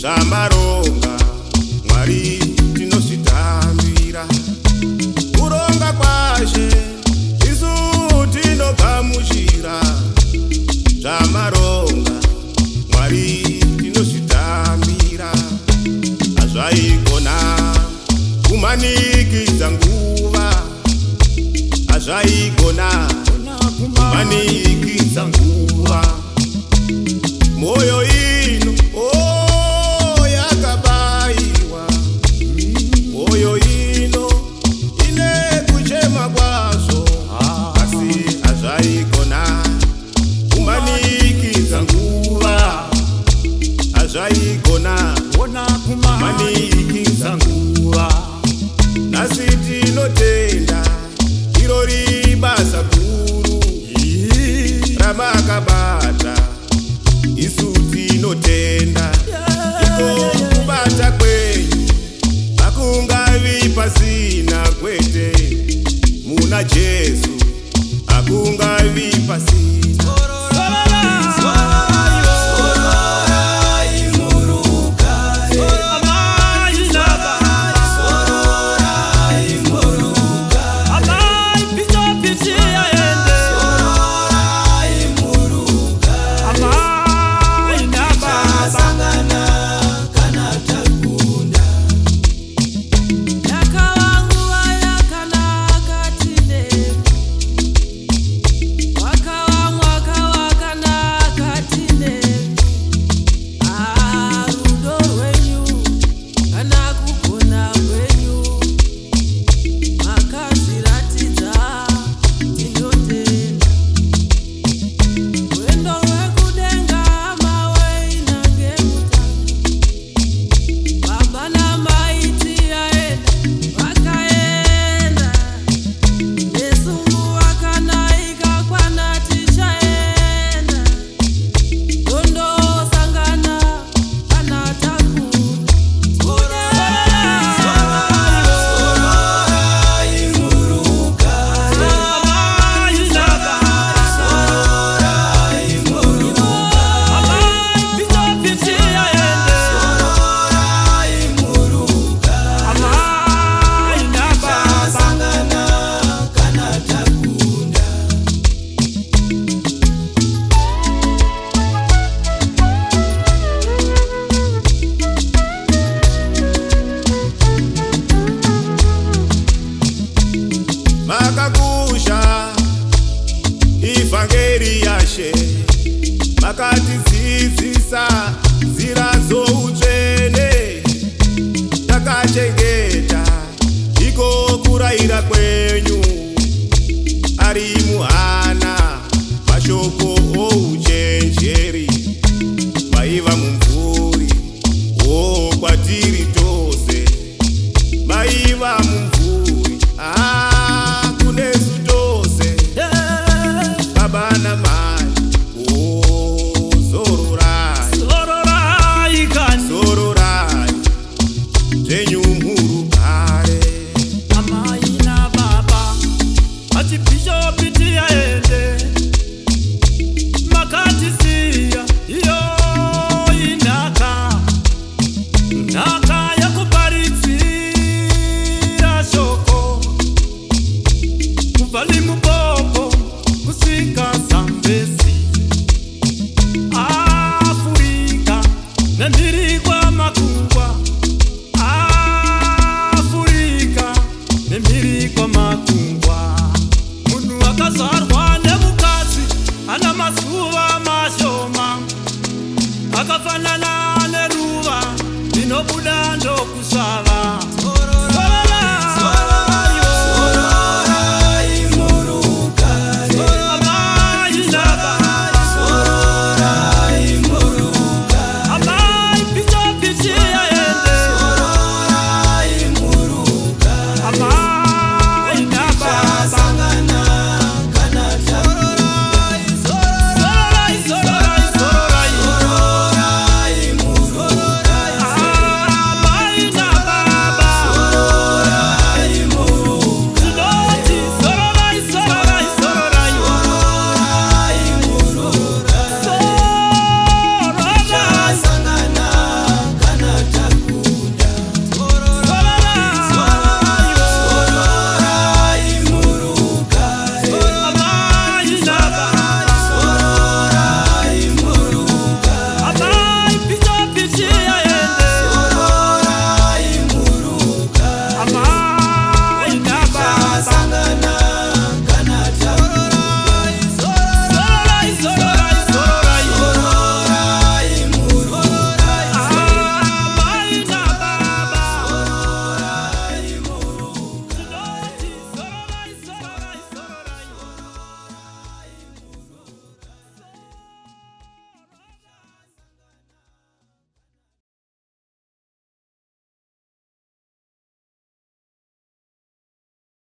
zvamaronga Mwari tinozvitambira kuronga kwashe isu tinogamuchira zvamaronga Mwari tinozvitambira hazvaigona kumanikidza nguva hazvaigona kumanikidza nguva moyo ino yakabayiwa moyo ino ine kuchema kwazvo asi hazvaigona kumanikidza nguva hazvaigona kumanikidza nguva nasi tinotenda irori basa guru ramakabata isu tinotenda iko kubata kwenyu hakungavi pasina kwete muna Jesu hakungavi pasina makakusha ivhangeri yashe makatidzidzisa nzira dzoutsvene takachengeta iko kurayira kwenyu ari muhana mashoko ouchenjeri maiva mumvuri kwatiri tose maiva mumvuri kunesu tose baba namai zororai zvenyu murugare amai nababa ati bishopi tiyaende makatisiya iyo inhaka yakuparidzira shoko kubva limupombo kusvika Zambezi Afrika nemhiri kwamakungwa Afrika nemhiri kwamakungwa munhu akazvarwa nemukadzi ana mazuva mashoma akafanana neruva rinobuda ndokusvava